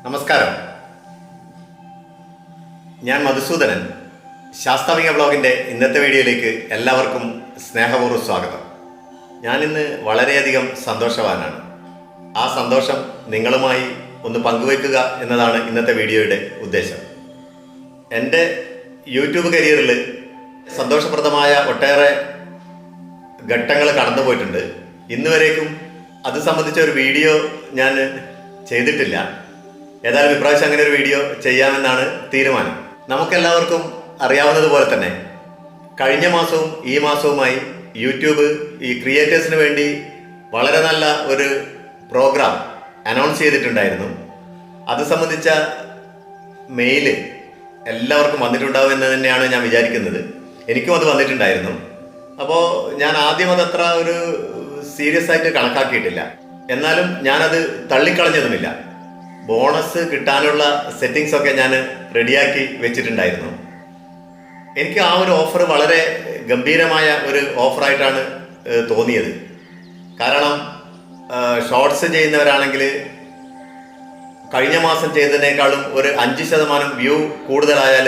നമസ്കാരം, ഞാൻ മധുസൂദനൻ. ശാസ്താവിക ബ്ലോഗിൻ്റെ ഇന്നത്തെ വീഡിയോയിലേക്ക് എല്ലാവർക്കും സ്നേഹപൂർവ്വം സ്വാഗതം. ഞാനിന്ന് വളരെയധികം സന്തോഷവാനാണ്. ആ സന്തോഷം നിങ്ങളുമായി ഒന്ന് പങ്കുവയ്ക്കുക എന്നതാണ് ഇന്നത്തെ വീഡിയോയുടെ ഉദ്ദേശം. എൻ്റെ യൂട്യൂബ് കരിയറിൽ സന്തോഷപ്രദമായ ഒട്ടേറെ ഘട്ടങ്ങൾ കടന്നു പോയിട്ടുണ്ട്. ഇന്നുവരേക്കും അത് സംബന്ധിച്ച ഒരു വീഡിയോ ഞാൻ ചെയ്തിട്ടില്ല. ഏതായാലും ഇപ്രാവശ്യം അങ്ങനെ ഒരു വീഡിയോ ചെയ്യാമെന്നാണ് തീരുമാനം. നമുക്കെല്ലാവർക്കും അറിയാവുന്നതുപോലെ തന്നെ കഴിഞ്ഞ മാസവും ഈ മാസവുമായി യൂട്യൂബ് ഈ ക്രിയേറ്റേഴ്സിന് വേണ്ടി വളരെ നല്ല ഒരു പ്രോഗ്രാം അനൗൺസ് ചെയ്തിട്ടുണ്ടായിരുന്നു. അത് സംബന്ധിച്ച മെയില് എല്ലാവർക്കും വന്നിട്ടുണ്ടാവും എന്ന് തന്നെയാണ് ഞാൻ വിചാരിക്കുന്നത്. എനിക്കും അത് വന്നിട്ടുണ്ടായിരുന്നു. അപ്പോൾ ഞാൻ ആദ്യം അതത്ര ഒരു സീരിയസ് ആയിട്ട് കണക്കാക്കിയിട്ടില്ല. എന്നാലും ഞാനത് തള്ളിക്കളഞ്ഞതുമില്ല. ബോണസ് കിട്ടാനുള്ള സെറ്റിങ്സ് ഒക്കെ ഞാൻ റെഡിയാക്കി വെച്ചിട്ടുണ്ടായിരുന്നു. എനിക്ക് ആ ഒരു ഓഫർ വളരെ ഗംഭീരമായ ഒരു ഓഫറായിട്ടാണ് തോന്നിയത്. കാരണം ഷോർട്സ് ചെയ്യുന്നവരാണെങ്കിൽ കഴിഞ്ഞ മാസം ചെയ്തതിനേക്കാളും ഒരു 5% വ്യൂ കൂടുതലായാൽ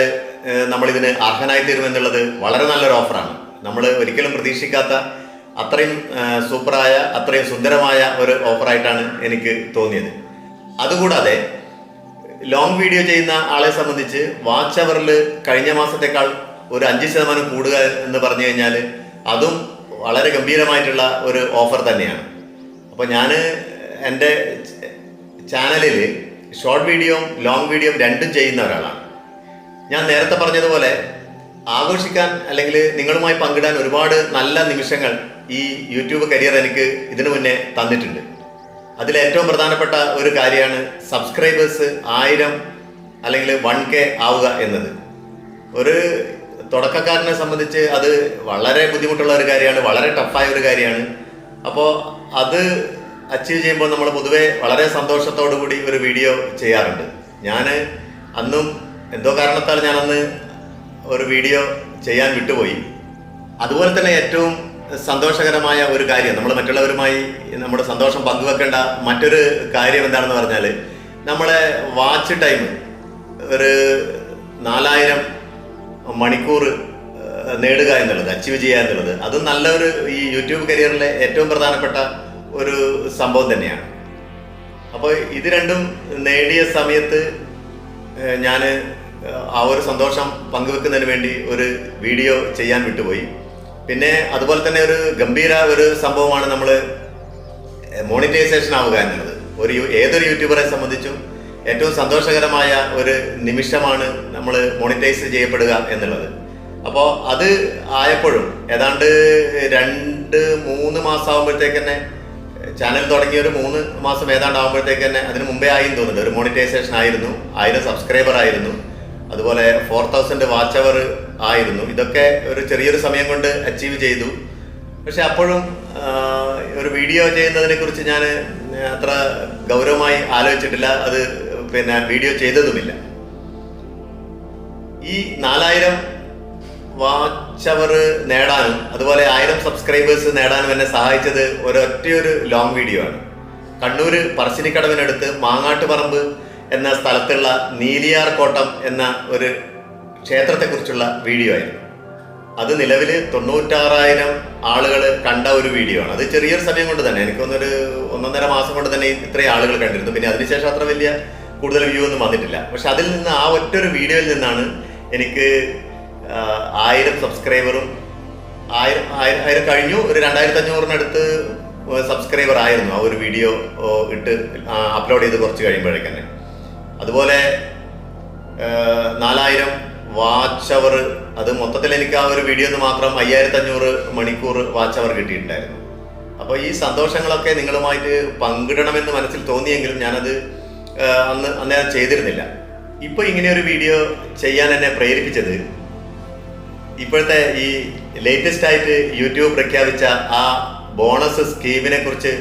നമ്മളിതിന് അർഹനായി തീരുമെന്നുള്ളത് വളരെ നല്ലൊരു ഓഫറാണ്. നമ്മൾ ഒരിക്കലും പ്രതീക്ഷിക്കാത്ത അത്രയും സൂപ്പറായ, അത്രയും സുന്ദരമായ ഒരു ഓഫറായിട്ടാണ് എനിക്ക് തോന്നിയത്. അതുകൂടാതെ ലോങ് വീഡിയോ ചെയ്യുന്ന ആളെ സംബന്ധിച്ച് വാച്ച് അവറിൽ കഴിഞ്ഞ മാസത്തേക്കാൾ ഒരു 5% കൂടുക എന്ന് പറഞ്ഞു കഴിഞ്ഞാൽ അതും വളരെ ഗംഭീരമായിട്ടുള്ള ഒരു ഓഫർ തന്നെയാണ്. അപ്പോൾ ഞാൻ എൻ്റെ ചാനലിൽ ഷോർട്ട് വീഡിയോയും ലോങ് വീഡിയോയും രണ്ടും ചെയ്യുന്ന ഒരാളാണ്. ഞാൻ നേരത്തെ പറഞ്ഞതുപോലെ ആഘോഷിക്കാൻ അല്ലെങ്കിൽ നിങ്ങളുമായി പങ്കിടാൻ ഒരുപാട് നല്ല നിമിഷങ്ങൾ ഈ യൂട്യൂബ് കരിയർ എനിക്ക് ഇതിനു മുന്നേ തന്നിട്ടുണ്ട്. അതിലേറ്റവും പ്രധാനപ്പെട്ട ഒരു കാര്യമാണ് സബ്സ്ക്രൈബേഴ്സ് 1000 അല്ലെങ്കിൽ 1K ആവുക എന്നത്. ഒരു തുടക്കക്കാരനെ സംബന്ധിച്ച് അത് വളരെ ബുദ്ധിമുട്ടുള്ള ഒരു കാര്യമാണ്, വളരെ ടഫായ ഒരു കാര്യമാണ്. അപ്പോൾ അത് അച്ചീവ് ചെയ്യുമ്പോൾ നമ്മൾ പൊതുവെ വളരെ സന്തോഷത്തോടു കൂടി ഒരു വീഡിയോ ചെയ്യാറുണ്ട്. ഞാൻ അന്നും എന്തോ കാരണത്താൽ ഞാനന്ന് ഒരു വീഡിയോ ചെയ്യാൻ വിട്ടുപോയി. അതുപോലെ തന്നെ ഏറ്റവും സന്തോഷകരമായ ഒരു കാര്യം, നമ്മൾ മറ്റുള്ളവരുമായി നമ്മുടെ സന്തോഷം പങ്കുവെക്കേണ്ട മറ്റൊരു കാര്യം എന്താണെന്ന് പറഞ്ഞാൽ നമ്മളെ വാച്ച് ടൈം ഒരു 4000 മണിക്കൂർ നേടുക എന്നുള്ളത്, അച്ചീവ് ചെയ്യുക എന്നുള്ളത്, അത് നല്ലൊരു ഈ യൂട്യൂബ് കരിയറിലെ ഏറ്റവും പ്രധാനപ്പെട്ട ഒരു സംഭവം തന്നെയാണ്. അപ്പോൾ ഇത് രണ്ടും നേടിയ സമയത്ത് ഞാൻ ആ ഒരു സന്തോഷം പങ്കുവെക്കുന്നതിന് വേണ്ടി ഒരു വീഡിയോ ചെയ്യാൻ വിട്ടുപോയി. പിന്നെ അതുപോലെ തന്നെ ഒരു ഗംഭീര ഒരു സംഭവമാണ് നമ്മൾ മോണിറ്റൈസേഷൻ ആവുക എന്നുള്ളത്. ഏതൊരു യൂട്യൂബറെ സംബന്ധിച്ചും ഏറ്റവും സന്തോഷകരമായ ഒരു നിമിഷമാണ് നമ്മൾ മോണിറ്റൈസ് ചെയ്യപ്പെടുക എന്നുള്ളത്. അപ്പോൾ അത് ആയപ്പോഴും ഏതാണ്ട് 2-3 മാസം ആകുമ്പോഴത്തേക്ക് തന്നെ, ചാനൽ തുടങ്ങി ഒരു 3 മാസം ഏതാണ്ട് ആകുമ്പോഴത്തേക്ക് തന്നെ, അതിന് മുമ്പേ ആയി തോന്നുന്നുണ്ട്, ഒരു മോണിറ്റൈസേഷൻ ആയിരുന്നു. 1000 സബ്സ്ക്രൈബർ ആയിരുന്നു. അതുപോലെ 4000 വാച്ച് അവർ ആയിരുന്നു. ഇതൊക്കെ ഒരു ചെറിയൊരു സമയം കൊണ്ട് അച്ചീവ് ചെയ്തു. പക്ഷെ അപ്പോഴും ഒരു വീഡിയോ ചെയ്യുന്നതിനെ കുറിച്ച് ഞാൻ അത്ര ഗൗരവമായി ആലോചിച്ചിട്ടില്ല. അത് വീഡിയോ ചെയ്തതുമില്ല. ഈ 4000 വാച്ച് അവർ നേടാനും അതുപോലെ 1000 സബ്സ്ക്രൈബേഴ്സ് നേടാനും എന്നെ സഹായിച്ചത് ഒരൊറ്റയൊരു ലോങ് വീഡിയോ ആണ്. കണ്ണൂർ പറശ്ശിനിക്കടവിനടുത്ത് മാങ്ങാട്ടുപറമ്പ് എന്ന സ്ഥലത്തുള്ള നീലിയാർ കോട്ടം എന്ന ഒരു ക്ഷേത്രത്തെക്കുറിച്ചുള്ള വീഡിയോ ആയിരുന്നു. അത് നിലവിൽ 96,000 ആളുകൾ കണ്ട ഒരു വീഡിയോ ആണ്. അത് ചെറിയൊരു സമയം കൊണ്ട് തന്നെ, എനിക്കൊന്നൊരു 1.5 മാസം കൊണ്ട് തന്നെ ഇത്രയും ആളുകൾ കണ്ടിരുന്നു. പിന്നെ അതിനുശേഷം അത്ര വലിയ കൂടുതൽ വ്യൂ ഒന്നും വന്നിട്ടില്ല. പക്ഷെ അതിൽ നിന്ന്, ആ ഒറ്റൊരു വീഡിയോയിൽ നിന്നാണ് എനിക്ക് 1000 സബ്സ്ക്രൈബറും 1000 കഴിഞ്ഞു, ഒരു 2500-നടുത്ത് സബ്സ്ക്രൈബർ ആയിരുന്നു ആ ഒരു വീഡിയോ ഇട്ട് അപ്ലോഡ് ചെയ്ത് കുറച്ച് കഴിയുമ്പോഴേക്കന്നെ. അതുപോലെ 4000 വാച്ച് അവർ, അത് മൊത്തത്തിൽ എനിക്ക് ആ ഒരു വീഡിയോ മാത്രം 5500 മണിക്കൂർ വാച്ച് അവർ കിട്ടിയിട്ടുണ്ടായിരുന്നു. അപ്പോൾ ഈ സന്തോഷങ്ങളൊക്കെ നിങ്ങളുമായിട്ട് പങ്കിടണമെന്ന് മനസ്സിൽ തോന്നിയെങ്കിലും ഞാനത് അന്നേരം ചെയ്തിരുന്നില്ല. ഇപ്പോൾ ഇങ്ങനെയൊരു വീഡിയോ ചെയ്യാൻ എന്നെ പ്രേരിപ്പിച്ചത് ഇപ്പോഴത്തെ ഈ ലേറ്റസ്റ്റ് ആയിട്ട് യൂട്യൂബ് പ്രഖ്യാപിച്ച ആ ബോണസ് സ്കീമിനെ കുറിച്ച്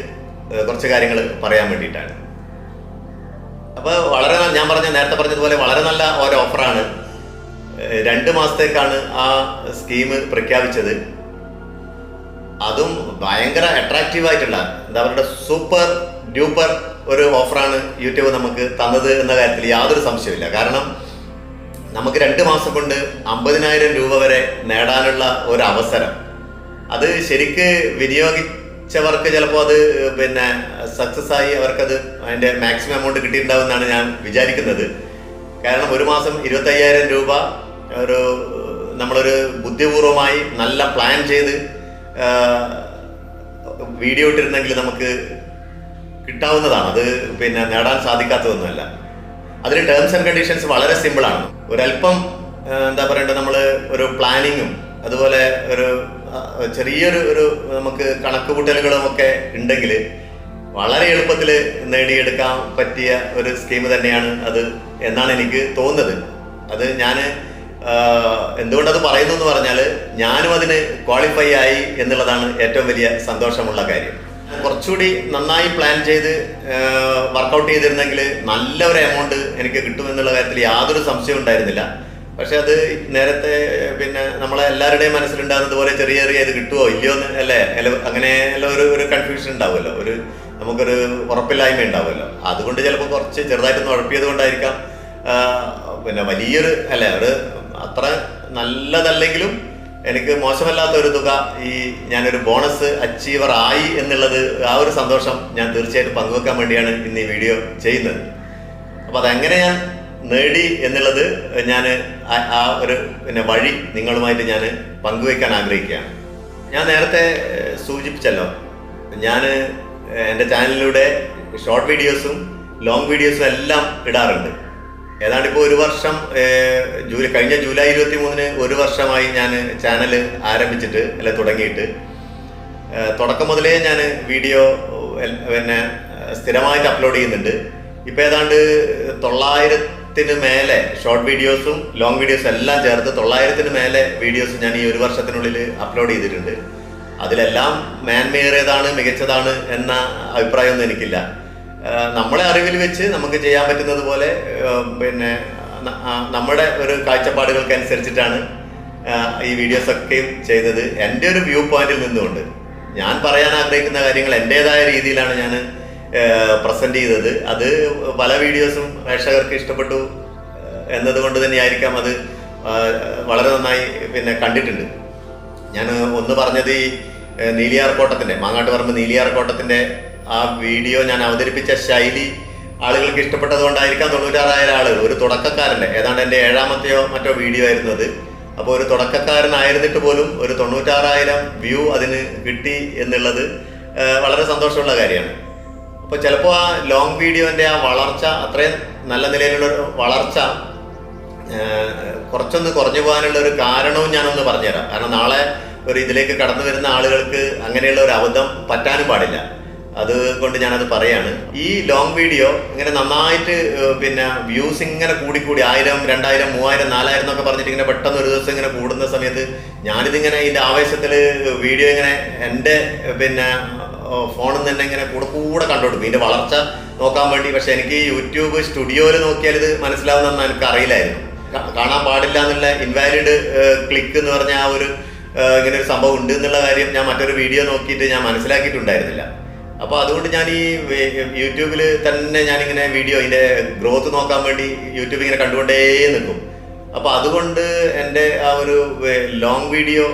കുറച്ച് കാര്യങ്ങൾ പറയാൻ വേണ്ടിയിട്ടാണ്. അപ്പോൾ ഞാൻ നേരത്തെ പറഞ്ഞതുപോലെ വളരെ നല്ല ഒരു ഓഫറാണ്. 2 മാസത്തേക്കാണ് ആ സ്കീം പ്രഖ്യാപിച്ചത്. അതും ഭയങ്കര അട്രാക്റ്റീവ് ആയിട്ടുള്ള, എന്താ പറയുക, സൂപ്പർ ഡ്യൂപ്പർ ഒരു ഓഫറാണ് യൂട്യൂബ് നമുക്ക് തന്നത് എന്ന കാര്യത്തിൽ യാതൊരു സംശയമില്ല. കാരണം നമുക്ക് 2 മാസം കൊണ്ട് 50,000 രൂപ വരെ നേടാനുള്ള ഒരു അവസരം, അത് ശരിക്ക് വിനിയോഗിച്ചവർക്ക് ചിലപ്പോൾ അത് പിന്നെ സക്സസ് ആയി അവർക്കത് അതിൻ്റെ മാക്സിമം എമൗണ്ട് കിട്ടിയിട്ടുണ്ടാവും എന്നാണ് ഞാൻ വിചാരിക്കുന്നത്. കാരണം ഒരു മാസം 25,000 രൂപ നമ്മളൊരു ബുദ്ധിപൂർവമായി നല്ല പ്ലാൻ ചെയ്ത് വീഡിയോ ഇട്ടിരുന്നെങ്കിൽ നമുക്ക് കിട്ടാവുന്നതാണ്. അത് പിന്നെ നേടാൻ സാധിക്കാത്തതൊന്നുമല്ല. അതിന് ടേംസ് ആൻഡ് കണ്ടീഷൻസ് വളരെ സിമ്പിളാണ്. ഒരല്പം എന്താ പറയണ്ടത്, നമ്മൾ ഒരു പ്ലാനിങ്ങും അതുപോലെ ഒരു ചെറിയൊരു നമുക്ക് കണക്കുകൂട്ടലുകളും ഒക്കെ ഉണ്ടെങ്കിൽ വളരെ എളുപ്പത്തിൽ നേടിയെടുക്കാൻ പറ്റിയ ഒരു സ്കീം തന്നെയാണ് അത് എന്നാണ് എനിക്ക് തോന്നുന്നത്. അത് ഞാൻ എന്തുകൊണ്ടത് പറയുന്നു എന്ന് പറഞ്ഞാൽ, ഞാനും അതിന് ക്വാളിഫൈ ആയി എന്നുള്ളതാണ് ഏറ്റവും വലിയ സന്തോഷമുള്ള കാര്യം. കുറച്ചുകൂടി നന്നായി പ്ലാൻ ചെയ്ത് വർക്കൗട്ട് ചെയ്തിരുന്നെങ്കിൽ നല്ലൊരു എമൗണ്ട് എനിക്ക് കിട്ടുമെന്നുള്ള കാര്യത്തിൽ യാതൊരു സംശയവും ഉണ്ടായിരുന്നില്ല. പക്ഷെ അത് നേരത്തെ പിന്നെ നമ്മളെ എല്ലാവരുടെയും മനസ്സിലുണ്ടാകുന്നത് പോലെ ചെറിയ ഇത് കിട്ടുമോ ഇല്ലയോ എന്ന് അല്ലേ, അങ്ങനെ എല്ലാം ഒരു കൺഫ്യൂഷൻ ഉണ്ടാവുമല്ലോ, നമുക്കൊരു ഉറപ്പില്ലായ്മ ഉണ്ടാവുമല്ലോ. അതുകൊണ്ട് ചിലപ്പോൾ കുറച്ച് ചെറുതായിട്ടൊന്ന് ഉഴപ്പിയത് കൊണ്ടായിരിക്കാം പിന്നെ വലിയൊരു ഒരു അത്ര നല്ലതല്ലെങ്കിലും എനിക്ക് മോശമല്ലാത്ത ഒരു തുക ഞാനൊരു ബോണസ് അച്ചീവർ ആയി എന്നുള്ളത്, ആ ഒരു സന്തോഷം ഞാൻ തീർച്ചയായിട്ടും പങ്കുവെക്കാൻ വേണ്ടിയാണ് ഇന്ന് ഈ വീഡിയോ ചെയ്യുന്നത്. അപ്പോൾ അതെങ്ങനെ ഞാൻ നേടി എന്നുള്ളത് ഞാൻ ആ ഒരു വഴി നിങ്ങളുമായിട്ട് ഞാൻ പങ്കുവയ്ക്കാൻ ആഗ്രഹിക്കുകയാണ്. ഞാൻ നേരത്തെ സൂചിപ്പിച്ചല്ലോ, ഞാൻ എൻ്റെ ചാനലിലൂടെ ഷോർട്ട് വീഡിയോസും ലോങ് വീഡിയോസും എല്ലാം ഇടാറുണ്ട്. ഏതാണ്ട് ഇപ്പോൾ ഒരു വർഷം, കഴിഞ്ഞ ജൂലൈ 23 ഒരു വർഷമായി ഞാൻ ചാനൽ ആരംഭിച്ചിട്ട് തുടങ്ങിയിട്ട്. തുടക്കം മുതലേ ഞാൻ വീഡിയോ സ്ഥിരമായിട്ട് അപ്ലോഡ് ചെയ്യുന്നുണ്ട്. ഇപ്പോൾ ഏതാണ്ട് 900-ന് മേലെ ഷോർട്ട് വീഡിയോസും ലോങ് വീഡിയോസും എല്ലാം ചേർത്ത് 900-ന് മേലെ വീഡിയോസ് ഞാൻ ഈ ഒരു വർഷത്തിനുള്ളിൽ അപ്ലോഡ് ചെയ്തിട്ടുണ്ട്. അതിലെല്ലാം മാൻമേറിയതാണ്, മികച്ചതാണ് എന്ന അഭിപ്രായമൊന്നും എനിക്കില്ല. നമ്മളെ അറിവിൽ വെച്ച് നമുക്ക് ചെയ്യാൻ പറ്റുന്നത് പോലെ നമ്മുടെ ഒരു കാഴ്ചപ്പാടുകൾക്കനുസരിച്ചിട്ടാണ് ഈ വീഡിയോസൊക്കെയും ചെയ്തത്. എൻ്റെ ഒരു വ്യൂ പോയിന്റിൽ നിന്നുകൊണ്ട് ഞാൻ പറയാൻ ആഗ്രഹിക്കുന്ന കാര്യങ്ങൾ എൻ്റെതായ രീതിയിലാണ് ഞാൻ പ്രസന്റ് ചെയ്തത്. അത് പല വീഡിയോസും പ്രേക്ഷകർക്ക് ഇഷ്ടപ്പെട്ടു എന്നതുകൊണ്ട് തന്നെയായിരിക്കാം അത് വളരെ നന്നായി കണ്ടിട്ടുണ്ട്. ഞാൻ ഒന്ന് പറഞ്ഞത് ഈ നീലിയാർക്കോട്ടത്തിൻ്റെ, മാങ്ങാട്ടുപറമ്പ് നീലിയാർക്കോട്ടത്തിൻ്റെ ആ വീഡിയോ ഞാൻ അവതരിപ്പിച്ച ശൈലി ആളുകൾക്ക് ഇഷ്ടപ്പെട്ടത് കൊണ്ടായിരിക്കാം 96,000 ആളുകൾ, ഒരു തുടക്കക്കാരൻ്റെ, ഏതാണ്ട് എൻ്റെ 7ാമത്തെയോ മറ്റോ വീഡിയോ ആയിരുന്നു അത്. അപ്പോൾ ഒരു തുടക്കക്കാരനായിരുന്നിട്ട് പോലും ഒരു 96,000 വ്യൂ അതിന് കിട്ടി എന്നുള്ളത് വളരെ സന്തോഷമുള്ള കാര്യമാണ്. അപ്പോൾ ചിലപ്പോൾ ആ ലോങ് വീഡിയോൻ്റെ ആ വളർച്ച, അത്രയും നല്ല നിലയിലുള്ള വളർച്ച കുറച്ചൊന്ന് കുറഞ്ഞു പോകാനുള്ള ഒരു കാരണവും ഞാനൊന്ന് പറഞ്ഞുതരാം. കാരണം നാളെ ഇതിലേക്ക് കടന്നു വരുന്ന ആളുകൾക്ക് അങ്ങനെയുള്ള ഒരു അബദ്ധം പറ്റാനും പാടില്ല. അതുകൊണ്ട് ഞാനത് പറയാണ്. ഈ ലോങ് വീഡിയോ ഇങ്ങനെ നന്നായിട്ട് വ്യൂസ് ഇങ്ങനെ കൂടിക്കൂടി 1000, 2000, 3000, 4000 എന്നൊക്കെ പറഞ്ഞിട്ട് ഇങ്ങനെ പെട്ടെന്ന് ഒരു ദിവസം ഇങ്ങനെ കൂടുന്ന സമയത്ത് ഞാനിതിങ്ങനെ ഇതിൻ്റെ ആവേശത്തിൽ വീഡിയോ ഇങ്ങനെ എൻ്റെ ഫോണിൽ നിന്ന് തന്നെ ഇങ്ങനെ കൂടെ കണ്ടുകൊടുക്കും, ഇതിൻ്റെ വളർച്ച നോക്കാൻ വേണ്ടി. പക്ഷെ എനിക്ക് യൂട്യൂബ് സ്റ്റുഡിയോയിൽ നോക്കിയാൽ ഇത് മനസ്സിലാവുന്നതെന്ന് എനിക്ക് അറിയില്ലായിരുന്നു. കാണാൻ പാടില്ല എന്നുള്ള ഇൻവാലിഡ് ക്ലിക്ക് എന്ന് പറഞ്ഞ ആ ഒരു ഇങ്ങനെ ഒരു സംഭവം ഉണ്ട് എന്നുള്ള കാര്യം ഞാൻ മറ്റൊരു വീഡിയോ നോക്കിയിട്ട് ഞാൻ മനസ്സിലാക്കിയിട്ടുണ്ടായിരുന്നില്ല. അപ്പോൾ അതുകൊണ്ട് ഞാൻ ഈ യൂട്യൂബിൽ തന്നെ ഞാനിങ്ങനെ വീഡിയോ ഇതിൻ്റെ ഗ്രോത്ത് നോക്കാൻ വേണ്ടി യൂട്യൂബ് ഇങ്ങനെ കണ്ടുകൊണ്ടേ നിൽക്കും. അപ്പോൾ അതുകൊണ്ട് എൻ്റെ ആ ഒരു ലോങ് വീഡിയോ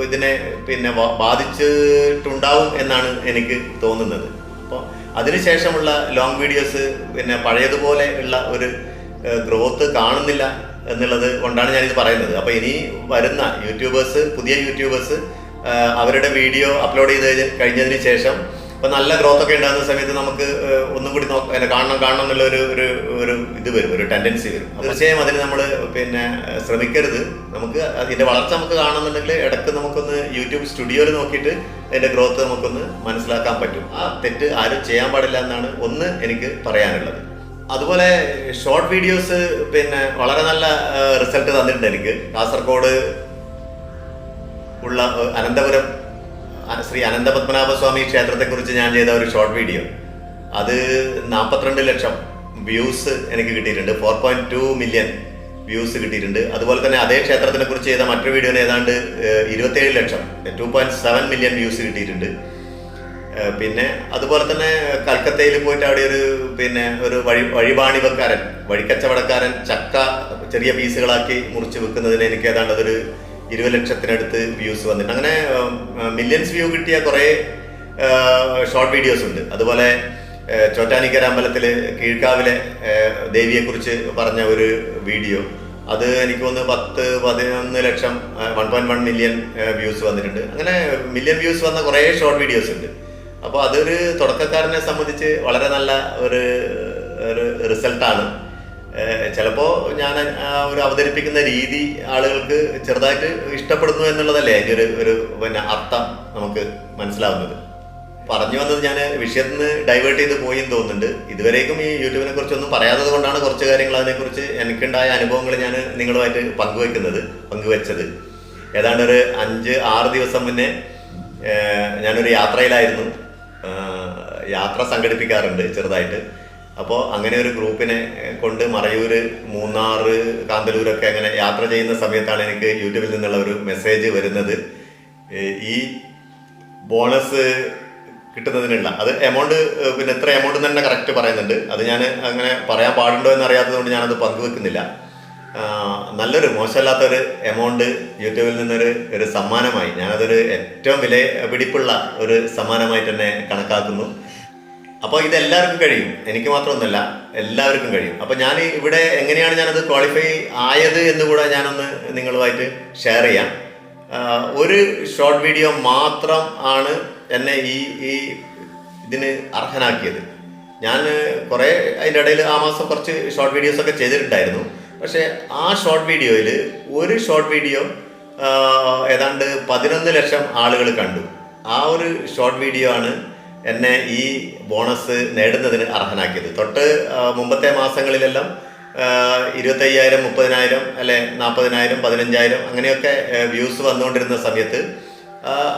ഇതിനെ ബാധിച്ചിട്ടുണ്ടാവും എന്നാണ് എനിക്ക് തോന്നുന്നത്. അപ്പോൾ അതിനുശേഷമുള്ള ലോങ് വീഡിയോസ് പഴയതുപോലെ ഉള്ള ഒരു ഗ്രോത്ത് കാണുന്നില്ല എന്നുള്ളത് കൊണ്ടാണ് ഞാനിത് പറയുന്നത്. അപ്പോൾ ഇനി വരുന്ന പുതിയ യൂട്യൂബേഴ്സ് അവരുടെ വീഡിയോ അപ്ലോഡ് ചെയ്ത് കഴിഞ്ഞതിന് ശേഷം ഇപ്പം നല്ല ഗ്രോത്ത് ഒക്കെ ഉണ്ടാകുന്ന സമയത്ത് നമുക്ക് ഒന്നും കൂടി കാണണം എന്നുള്ള ഒരു ഇത് വരും, ഒരു ടെൻഡൻസി വരും. തീർച്ചയായും അതിന് നമ്മൾ ശ്രമിക്കരുത്. നമുക്ക് അതിൻ്റെ വളർച്ച നമുക്ക് കാണുന്നുണ്ടെങ്കിൽ ഇടയ്ക്ക് നമുക്കൊന്ന് യൂട്യൂബ് സ്റ്റുഡിയോയിൽ നോക്കിയിട്ട് അതിൻ്റെ ഗ്രോത്ത് നമുക്കൊന്ന് മനസ്സിലാക്കാൻ പറ്റും. ആ തെറ്റ് ആരും ചെയ്യാൻ പാടില്ല എന്നാണ് ഒന്ന് എനിക്ക് പറയാനുള്ളത്. അതുപോലെ ഷോർട്ട് വീഡിയോസ് വളരെ നല്ല റിസൾട്ട് തന്നിട്ടുണ്ട് എനിക്ക്. കാസർഗോഡ് ഉള്ള അനന്തപുരം ശ്രീ അനന്തപത്മനാഭസ്വാമി ക്ഷേത്രത്തെക്കുറിച്ച് ഞാൻ ചെയ്ത ഒരു ഷോർട്ട് വീഡിയോ, അത് 42 ലക്ഷം വ്യൂസ് എനിക്ക് കിട്ടിയിട്ടുണ്ട്. 4.2 മില്യൺ വ്യൂസ് കിട്ടിയിട്ടുണ്ട്. അതുപോലെ തന്നെ അതേ ക്ഷേത്രത്തിനെ കുറിച്ച് ചെയ്ത മറ്റൊരു വീഡിയോന് ഏതാണ്ട് 27 ലക്ഷം 2.7 മില്യൺ വ്യൂസ് കിട്ടിയിട്ടുണ്ട്. പിന്നെ അതുപോലെ തന്നെ കൽക്കത്തയിൽ പോയിട്ട് അവിടെ ഒരു വഴിപാണിവക്കാരൻ, വഴിക്കച്ചവടക്കാരൻ ചക്ക ചെറിയ പീസുകളാക്കി മുറിച്ച് വെക്കുന്നതിന് എനിക്ക് ഏതാണ്ട് ഒരു 20 ലക്ഷത്തിനടുത്ത് വ്യൂസ് വന്നിട്ട്, അങ്ങനെ മില്യൺസ് വ്യൂ കിട്ടിയ കുറേ ഷോർട്ട് വീഡിയോസ് ഉണ്ട്. അതുപോലെ ചോറ്റാനിക്കര അമ്പലത്തിൽ കീഴ്ക്കാവിലെ ദേവിയെക്കുറിച്ച് പറഞ്ഞ ഒരു വീഡിയോ, അത് എനിക്ക് തോന്നുന്നു 10-11 ലക്ഷം 1.1 മില്യൺ വ്യൂസ് വന്നിട്ടുണ്ട്. അങ്ങനെ മില്യൺ വ്യൂസ് വന്ന കുറേ ഷോർട്ട് വീഡിയോസ് ഉണ്ട്. അപ്പോൾ അതൊരു തുടക്കക്കാരനെ സംബന്ധിച്ച് വളരെ നല്ല ഒരു റിസൾട്ടാണ്. ചിലപ്പോൾ ഞാൻ ഒരു അവതരിപ്പിക്കുന്ന രീതി ആളുകൾക്ക് ചെറുതായിട്ട് ഇഷ്ടപ്പെടുന്നു എന്നുള്ളതല്ലേ അതിൻ്റെ ഒരു അർത്ഥം നമുക്ക് മനസ്സിലാവുന്നത്. പറഞ്ഞു വന്നത് ഞാൻ വിഷയത്തിൽ നിന്ന് ഡൈവേർട്ട് ചെയ്ത് പോയി എന്ന് തോന്നുന്നുണ്ട്. ഇതുവരേക്കും ഈ യൂട്യൂബിനെ കുറിച്ചൊന്നും പറയാത്തത് കൊണ്ടാണ് കുറച്ച് കാര്യങ്ങൾ അതിനെക്കുറിച്ച് എനിക്കുണ്ടായ അനുഭവങ്ങൾ ഞാൻ നിങ്ങളുമായിട്ട് പങ്കുവെച്ചത്. ഏതാണ്ട് ഒരു 5-6 ദിവസം മുന്നേ ഞാനൊരു യാത്രയിലായിരുന്നു. യാത്ര സംഘടിപ്പിക്കാറുണ്ട് ചെറുതായിട്ട്. അപ്പോൾ അങ്ങനെ ഒരു ഗ്രൂപ്പിനെ കൊണ്ട് മറയൂര്, മൂന്നാറ്, കാന്തല്ലൂരൊക്കെ അങ്ങനെ യാത്ര ചെയ്യുന്ന സമയത്താണ് എനിക്ക് യൂട്യൂബിൽ നിന്നുള്ള ഒരു മെസ്സേജ് വരുന്നത്. ഈ ബോണസ് കിട്ടുന്നതിനുള്ള അത് എമൗണ്ട് എത്ര എമൗണ്ട് തന്നെ കറക്റ്റ് പറയുന്നുണ്ട്. അത് ഞാൻ അങ്ങനെ പറയാൻ പാടുണ്ടോ എന്ന് അറിയാത്തത് കൊണ്ട് ഞാനത് പങ്കുവെക്കുന്നില്ല. നല്ലൊരു മോശമല്ലാത്തൊരു എമൗണ്ട് യൂട്യൂബിൽ നിന്നൊരു സമ്മാനമായി, ഞാനതൊരു ഏറ്റവും വില പിടിപ്പുള്ള ഒരു സമ്മാനമായിട്ട് തന്നെ കണക്കാക്കുന്നു. അപ്പോൾ ഇതെല്ലാവർക്കും കഴിയും, എനിക്ക് മാത്രമൊന്നുമല്ല, എല്ലാവർക്കും കഴിയും. അപ്പോൾ ഞാൻ ഇവിടെ എങ്ങനെയാണ് ഞാനത് ക്വാളിഫൈ ആയത് എന്ന് കൂടെ ഞാനൊന്ന് നിങ്ങളുമായിട്ട് ഷെയർ ചെയ്യാം. ഒരു ഷോർട്ട് വീഡിയോ മാത്രം ആണ് എന്നെ ഈ ഇതിന് അർഹനാക്കിയത്. ഞാൻ കുറേ അതിൻ്റെ ഇടയിൽ ആ മാസം കുറച്ച് ഷോർട്ട് വീഡിയോസൊക്കെ ചെയ്തിട്ടുണ്ടായിരുന്നു. പക്ഷേ ആ ഷോർട്ട് വീഡിയോയിൽ ഒരു ഷോർട്ട് വീഡിയോ ഏതാണ്ട് 11 ലക്ഷം ആളുകൾ കണ്ടു. ആ ഒരു ഷോർട്ട് വീഡിയോ ആണ് എന്നെ ഈ ബോണസ് നേടുന്നതിന് അർഹനാക്കിയത്. തൊട്ട് മുമ്പത്തെ മാസങ്ങളിലെല്ലാം 25,000, 30,000 അല്ലെ 40,000, 15,000 അങ്ങനെയൊക്കെ വ്യൂസ് വന്നുകൊണ്ടിരുന്ന സമയത്ത്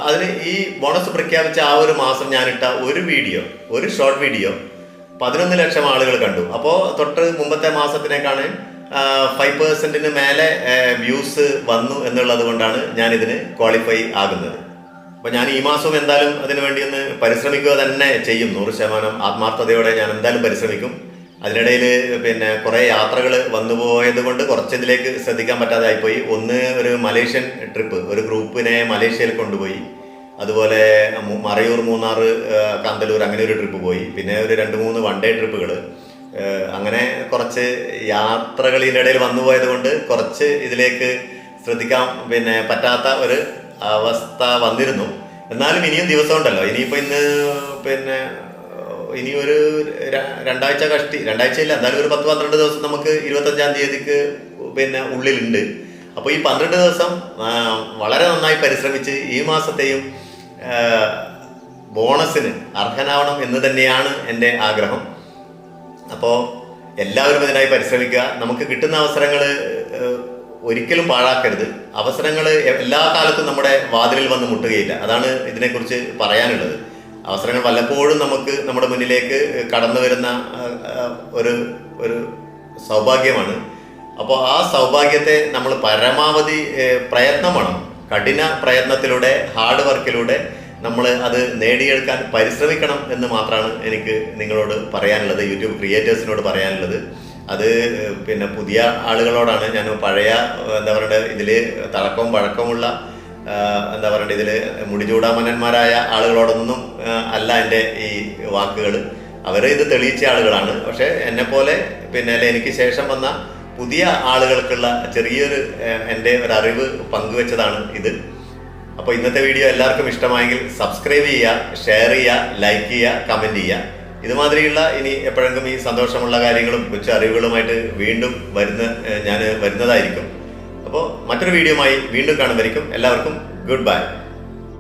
അതിന് ഈ ബോണസ് പ്രഖ്യാപിച്ച ആ ഒരു മാസം ഞാനിട്ട ഒരു ഷോർട്ട് വീഡിയോ 11 ലക്ഷം ആളുകൾ കണ്ടു. അപ്പോൾ തൊട്ട് മുമ്പത്തെ മാസത്തിനേക്കാണ് 5% മേലെ വ്യൂസ് വന്നു എന്നുള്ളത് കൊണ്ടാണ് ഞാനിതിന് ക്വാളിഫൈ ആകുന്നത്. അപ്പോൾ ഞാൻ ഈ മാസവും എന്തായാലും അതിനു വേണ്ടി ഒന്ന് പരിശ്രമിക്കുക തന്നെ ചെയ്യും. 100% ആത്മാർത്ഥതയോടെ ഞാൻ എന്തായാലും പരിശ്രമിക്കും. അതിനിടയിൽ കുറേ യാത്രകൾ വന്നുപോയത് കൊണ്ട് കുറച്ചിതിലേക്ക് ശ്രദ്ധിക്കാൻ പറ്റാതെ ആയിപ്പോയി. ഒന്ന്, ഒരു മലേഷ്യൻ ട്രിപ്പ്, ഒരു ഗ്രൂപ്പിനെ മലേഷ്യയിൽ കൊണ്ടുപോയി. അതുപോലെ മറയൂർ, മൂന്നാർ, കാന്തല്ലൂർ അങ്ങനെ ഒരു ട്രിപ്പ് പോയി. പിന്നെ ഒരു 2-3 വൺ ഡേ ട്രിപ്പുകൾ. അങ്ങനെ കുറച്ച് യാത്രകൾ ഇതിനിടയിൽ വന്നുപോയത് കൊണ്ട് കുറച്ച് ഇതിലേക്ക് ശ്രദ്ധിക്കാൻ പറ്റാത്ത ഒരു അവസ്ഥ വന്നിരുന്നു. എന്നാലും ഇനിയും ദിവസം ഉണ്ടല്ലോ. ഇനിയിപ്പോൾ ഇനി ഒരു 2 ആഴ്ച രണ്ടാഴ്ചയില്ല, എന്തായാലും ഒരു 10-12 ദിവസം നമുക്ക് 25-ാം തീയതിക്ക് ഉള്ളിലുണ്ട്. അപ്പോൾ ഈ 12 ദിവസം വളരെ നന്നായി പരിശ്രമിച്ച് ഈ മാസത്തെയും ബോണസിന് അർഹനാവണം എന്ന് തന്നെയാണ് എൻ്റെ ആഗ്രഹം. അപ്പോൾ എല്ലാവരും ഇതിനായി പരിശ്രമിക്കുക. നമുക്ക് കിട്ടുന്ന അവസരങ്ങൾ ഒരിക്കലും പാഴാക്കരുത്. അവസരങ്ങൾ എല്ലാ കാലത്തും നമ്മുടെ വാതിലിൽ വന്ന് മുട്ടുകയില്ല. അതാണ് ഇതിനെക്കുറിച്ച് പറയാനുള്ളത്. അവസരങ്ങൾ വല്ലപ്പോഴും നമുക്ക് നമ്മുടെ മുന്നിലേക്ക് കടന്നു വരുന്ന ഒരു സൗഭാഗ്യമാണ്. അപ്പോൾ ആ സൗഭാഗ്യത്തെ നമ്മൾ പരമാവധി പ്രയത്നം വേണം. കഠിന പ്രയത്നത്തിലൂടെ, ഹാർഡ് വർക്കിലൂടെ നമ്മൾ അത് നേടിയെടുക്കാൻ പരിശ്രമിക്കണം എന്ന് മാത്രമാണ് എനിക്ക് നിങ്ങളോട് പറയാനുള്ളത്, യൂട്യൂബ് ക്രിയേറ്റേഴ്സിനോട് പറയാനുള്ളത്. അത് പുതിയ ആളുകളോടാണ്. ഞാൻ പഴയ ഇതിൽ തഴക്കവും പഴക്കമുള്ള ഇതിൽ മുടിചൂടാമന്നന്മാരായ ആളുകളോടൊന്നും അല്ല എൻ്റെ ഈ വാക്കുകൾ. അവർ ഇത് തെളിയിച്ച ആളുകളാണ്. പക്ഷേ എന്നെപ്പോലെ എനിക്ക് ശേഷം വന്ന പുതിയ ആളുകൾക്കുള്ള ചെറിയൊരു എൻ്റെ ഒരു അറിവ് പങ്കുവെച്ചതാണ് ഇത്. അപ്പോൾ ഇന്നത്തെ വീഡിയോ എല്ലാവർക്കും ഇഷ്ടമായെങ്കിൽ സബ്സ്ക്രൈബ് ചെയ്യുക, ഷെയർ ചെയ്യുക, ലൈക്ക് ചെയ്യുക, കമൻറ്റ് ചെയ്യുക. ഇതുമാതിരിയുള്ള ഇനി എപ്പോഴെങ്കിലും ഈ സന്തോഷമുള്ള കാര്യങ്ങളും കൊച്ചു അറിവുകളുമായിട്ട് വീണ്ടും ഞാൻ വരുന്നതായിരിക്കും. അപ്പോൾ മറ്റൊരു വീഡിയോയുമായി വീണ്ടും കാണുന്നതായിരിക്കും. എല്ലാവർക്കും ഗുഡ് ബൈ.